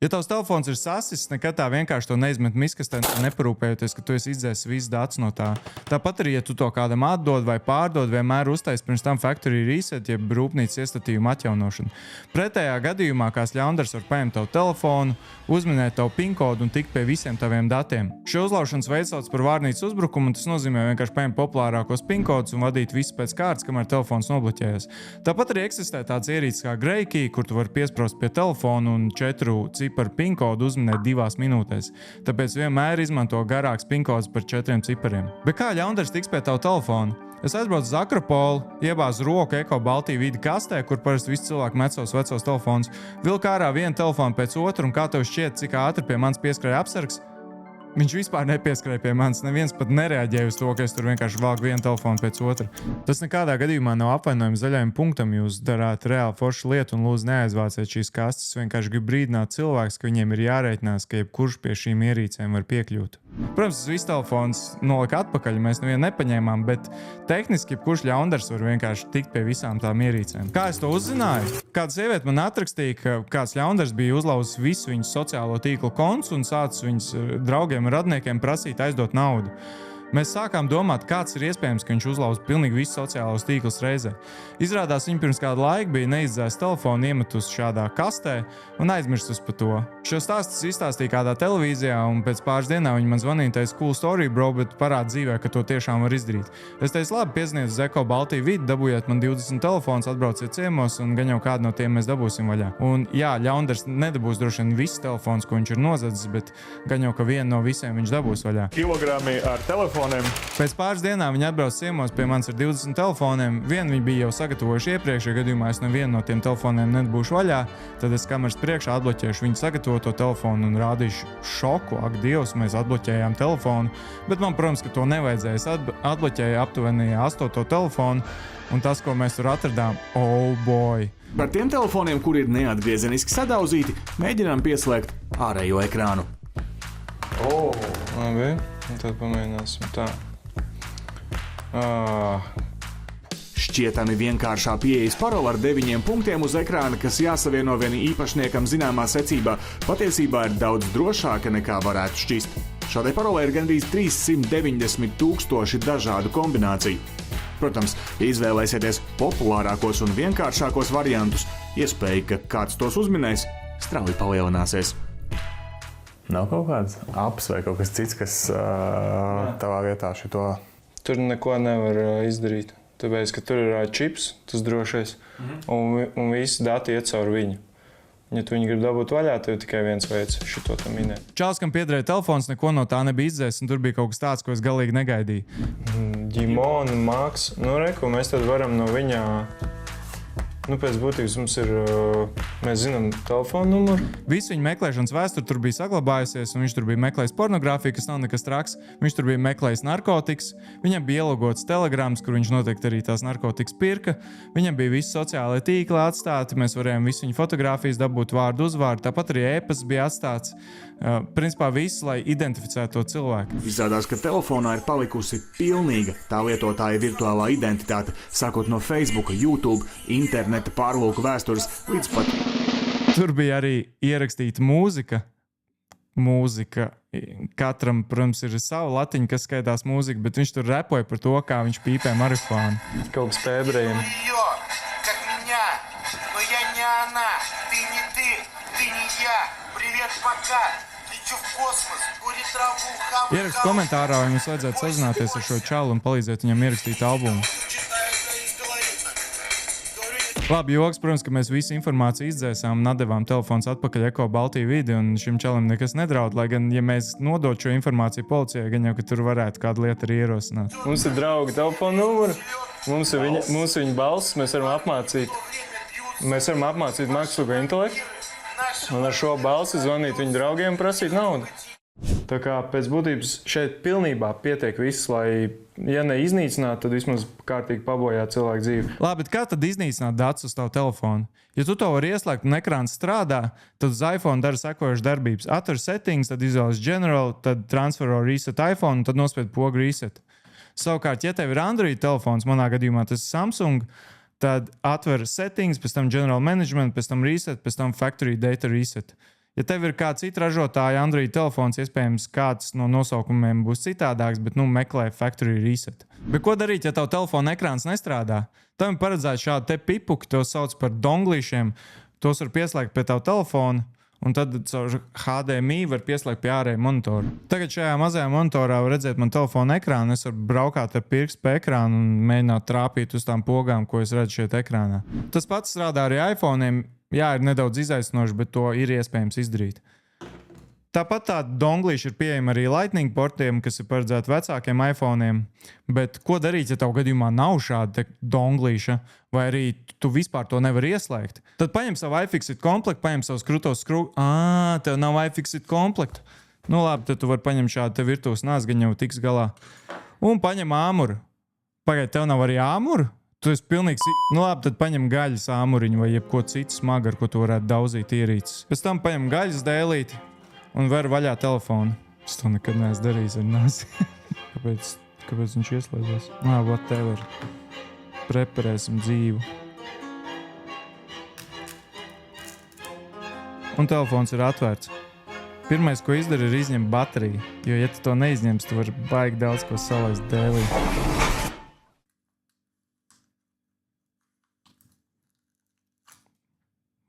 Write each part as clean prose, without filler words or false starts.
Ja tavs telefons ir sasis, nekad tā vienkārši to neizmet miskastē, neparūpējoties, ka tu esi izdzēsis visus datus no tā. Tāpat arī, ja tu to kādam atdod vai pārdod, vienmēr uztais pirms tam factory reset, jeb rūpnīcas iestatījumu atjaunošanu. Pretējā gadījumā kāds ļaundars var paņemt tavu telefonu, uzminēt tavu PIN kodu un tikt pie visiem taviem datiem. Šo uzlaušanas veids sauc par vārnīcas uzbrukumu, un tas nozīmē vienkārši paņemt populārākos PIN kodus un vadīt visu pēc kārtas, kamēr telefons nobloķējas. Tāpat arī eksistē tāds ierīces kā Greykey, kur tu vari piesprost pie telefonu un 4 ciparu PIN kodu uzminēt 2 minūtēs. Tāpēc vienmēr izmanto garāks PIN kods par 4 cipariem. Bet kā ļaundars tiks pie tavu telefonu? Es aizbraucu uz Akropolu, iebāzu roku Eko Baltiju vidi kastē, kur parasti visi cilvēki met savus vecos telefonus, vilku ārā vienu telefonu pēc otru, un kā tev šķiet, cik ātri pie manis pieskrēja apsargs? Viņš vispār nepieskrēja pie manis, neviens pat nereaģēja uz to, ka es tur vienkārši valku vienu telefonu pēc otra. Tas nekādā gadījumā nav apvainojums zaļajam punktam, jūs darāt reāli foršu lietu un lūdzu neaizvāciet šīs kastes, vienkārši grib brīdināt cilvēks, ka viņiem ir jārēķinās, ka jebkurš pie šīm ierīcēm var piekļūt. Protams, tas viss telefons nolika atpakaļ, mēs nevienu nepaņēmām, bet tehniski jebkurš ļaundars var vienkārši tikt pie visām tām ierīcēm. Kā es to uzzināju? Kāda sieviete man atrakstīja, ka kāds ļaundars bija uzlauzis visu viņas sociālo tīklu kontus un sācis viņas draugiem un radniekiem prasīt aizdot naudu. Mēs sākām domāt, kāds ir iespējams, ka viņš uzlauza pilnīgi visus sociālos tīklus reizē. Izrādās, viņa pirms kāda laika bija neizdzēs telefonu, iemetus šādā kastē un aizmirstus par to. Šo stāstu izstāstīja kādā televīzijā, un pēc pāris dienām viņa man zvanīja, teica, cool story, bro, bet parāda dzīvē, ka to tiešām var izdarīt. Es teicu, labi, pieziniet uz Eko Baltiju vidi, dabūjiet man 20 telefonus, atbrauciet ciemos, un gan jau kādu no tiem mēs dabūsim vaļā. Un jā, ļaundars nedabūs droši vien visus telefonus, ko viņš ir nozadzis, bet gan jau, ka vienu no visiem viņš dabūs vaļā. Kilogrami ar telefoniem. Pēc pāris dienām viņi atbrauc ciemos, pie manis ar 20 telefoniem. Vienu viņi bija jau sagatavojuši iepriekš, ja gadījumā es nevienu no tiem telefoniem nedabūšu vaļā, tad es kameras priekšā atbloķēšu viņu sagatavoto telefonu un rādīšu šoku. Ak, Dievs, mēs atbloķējām telefonu, bet man, protams, ka to nevajadzēja. Es atbloķēju aptuveni 8. telefonu, un tas, ko mēs tur atradām, oh boy! Par tiem telefoniem, kuri ir neatgriezeniski sadauzīti, mēģinām pieslēgt ārējo ekrānu. Labi, un tad pamēģināsim tā. Šķietami vienkāršā pieejas parola ar 9 punktiem uz ekrāna, kas jāsavieno vien īpašniekam zināmā secībā, patiesībā ir daudz drošāka nekā varētu šķist. Šādai parolai ir gandrīz 390 000 dažādu kombināciju. Protams, izvēlēsieties populārākos un vienkāršākos variantus, iespēja, ka kāds tos uzminēs, strauji palielināsies. Nav kaut kāds apps vai kaut kas cits, kas tavā vietā šito... Tur neko nevar izdarīt, tāpēc, ka tur ir čips, tas drošais, un visi dati iet caur viņu. Ja tu viņu grib dabūt vaļā, tev tikai viens veids šito tam minēt. Čāls, kam piederēja telefons, neko no tā nebija izdzēs, un tur bija kaut kas tāds, ko es galīgi negaidīju. Ģimona, Maks, reku, mēs tad varam no viņa... pēc būtības mums ir, mēs zinām telefonu numuru. Visu viņa meklēšanas vēsturi tur bija saglabājusies, un viņš tur bija meklējis pornogrāfiju, kas nav nekas traks. Viņš tur bija meklējis narkotikas, viņam bija ielogots telegrams, kur viņš noteikti arī tās narkotikas pirka. Viņam bija visi sociālai tīkli atstāti, mēs varējām visu viņa fotogrāfijas dabūt vārdu uzvārdu, tāpat arī e-pasts bija atstāts. Principā viss, lai identificētu to cilvēku. Izrādās, ka telefonā ir palikusi pilnīga tā lietotāja virtuālā identitāte, sākot no Facebook, YouTube, interneta pārlūku vēstures līdz pat... Tur bija arī ierakstīta mūzika. Katram, protams, ir sava latiņa, kas skaitās mūzika, bet viņš tur repoja par to, kā viņš pīpē marihuānu. Kaut kas pēbrējiem. Ierakst komentārā, vai mums vajadzētu sazināties ar šo čalu un palīdzēt viņam ierakstīt albumu. Labi, joks, protams, ka mēs visu informāciju izdzēsām un atdevām telefons atpakaļ Eko Baltiju vidi, un šim čalim nekas nedraud, lai gan, ja mēs nodot šo informāciju policijai, gan jau, ka tur varētu kādu lietu arī ierosināt. Mums ir draugi telefonu numuru, mums ir viņa balss, mēs varam apmācīt mākslīgo intelektu, un ar šo balsi zvanīt viņu draugiem un prasīt naudu. Tā kā pēc būtības šeit pilnībā pietiek viss, lai, ja ne iznīcināt, tad vismaz kārtīgi pabojāt cilvēku dzīvi. Labi, bet kā tad iznīcināt datus uz tavu telefonu? Ja tu to vari ieslēgt un ekrāns strādā, tad uz iPhone dara sekojušas darbības. Atver settings, tad izvēlas General, tad transfer or reset iPhone, un tad nospied pogu reset. Savukārt, ja tev ir Android telefons, manā gadījumā tas ir Samsung, tad atver settings, pēc tam General Management, pēc tam reset, pēc tam factory data reset. Ja tev ir kāds cits ražotāja Android telefons, iespējams, kāds no nosaukumiem būs citādāks, bet meklē factory reset. Bet ko darīt, ja tavu telefona ekrāns nestrādā? Tam ir paredzēts šādi te pipuki, tos sauc par donglīšiem. Tos var pieslēgt pie tavu telefonu, un tad caur HDMI var pieslēgt pie ārēja monitora. Tagad šajā mazajā monitorā var redzēt man telefona ekrānu. Es varu braukāt ar pirkstu pie ekrāna un mēģināt trāpīt uz tām pogām, ko es redzu šeit ekrānā. Tas pats strādā arī iPhone'iem. Jā, ir nedaudz izaicinoši, bet to ir iespējams izdarīt. Tāpat tādi donglīši ir pieejami arī Lightning portiem, kas ir paredzēti vecākiem iPhone'iem. Bet ko darīt, ja tavu gadījumā nav šāda donglīša, vai arī tu vispār to nevari ieslēgt? Tad paņem savu iFixit komplektu, paņem savu skrutos skrūvi. Tev nav iFixit komplektu. Nu labi, tad tu vari paņemt šādu te virtuves nāzgaņu, jau tiks galā. Un paņem āmuru. Pagaid, tev nav arī āmuru? Tu esi pilnīgs... Nu labi, tad paņem gaļas āmuriņu vai jebko citu smagu, ar ko tu varētu daudzīt ierīces. Pēc tam paņem gaļas dēlīti un ver vaļā telefonu. Es to nekad neesmu darījis ar nāzi. Kāpēc viņš ieslēdzās? Whatever. Preparēsim dzīvu. Un telefons ir atvērts. Pirmais, ko izdara, ir izņemt bateriju. Jo, ja tu to neizņemsi, tu vari baigi daudz ko salaist dēlī.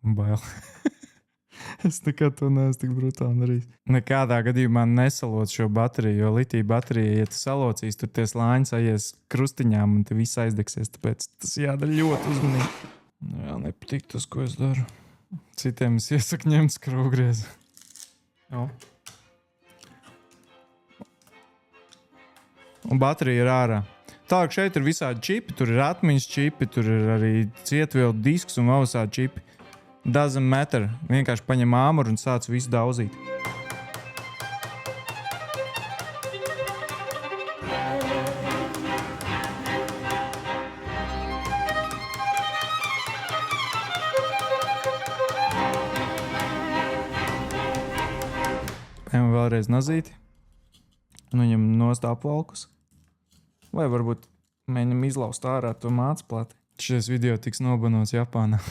Bail. Es nekad to neesmu tik brutāli darījis. Nekādā gadījumā nesaloc šo bateriju, jo litija baterija, ja tu salocīs, tur tie slāņi aizies krustiņām un te viss aizdegsies, tāpēc tas jādara ļoti uzmanīgi. Jā, nepatīk tas, ko es daru. Citiem es iesaku ņemt skrūvgriezu. Jā. Un baterija ir ārā. Tālāk šeit ir visādi čipi, tur ir atmiņas čipi, tur ir arī cietvielu disks un vēl visādi čipi. Doesn't matter. Vienkārši paņem āmuru un sāc visu daudzīt. Paņem vēlreiz nazīti un viņam nost apvalkus. Vai varbūt mēģinam izlaust ārā to mācplati. Šis video tiks nobanots Japānā.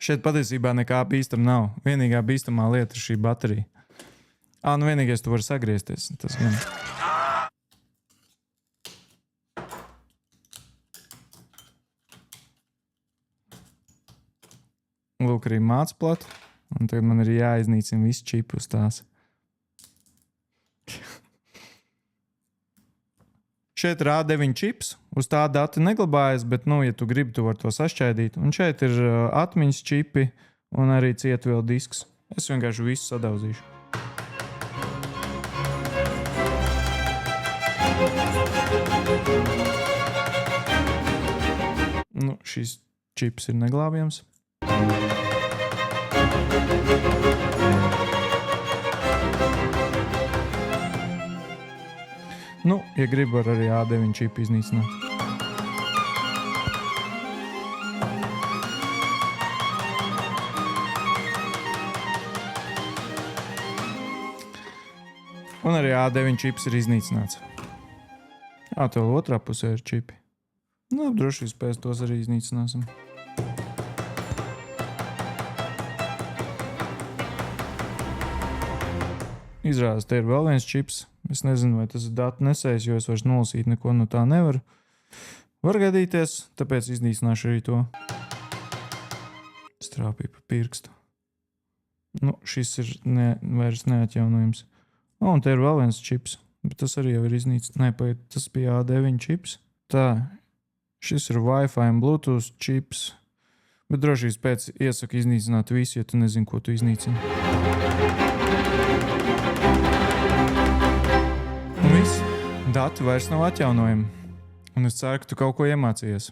Šeit patiesībā nekā bīstam nav. Vienīgā bīstamā lieta ir šī baterija. Nu vienīgais tu vari sagriezties. Tas gan. Lūk arī mācplata. Un tagad man ir jāiznīcina visi čipi uz tās. Šeit ir A9 čips, uz tā dati neglabājas, bet, ja tu gribi, tu vari to sašķaidīt. Un šeit ir atmiņas čipi un arī cietvielu disks. Es vienkārši visu sadauzīšu. Šis čips ir neglābjams. Ja gribi, var arī A9 čipu iznīcināt. Un arī A9 čips ir iznīcināts. Tev otrā pusē ir čipi. Droši vispēc tos arī iznīcināsim. Izrādās, te ir vēl viens čips. Es nezinu, vai tas ir datu nesējis, jo es vairs nolasīt neko no tā nevaru. Var gadīties, tāpēc iznīcināšu arī to. Strāpīju pa pirkstu. Šis ir vairs neatjaunojams. Un te ir vēl viens čips, bet tas arī jau ir iznīcināts. Nē, tas bija A9 čips. Tā, šis ir Wi-Fi un Bluetooth čips. Bet drošības pēc iesaku iznīcināt visu, ja tu nezini, ko tu iznīcini. Viss, dati vairs nav atjaunojami. Un es ceru, ka tu kaut ko iemācījies.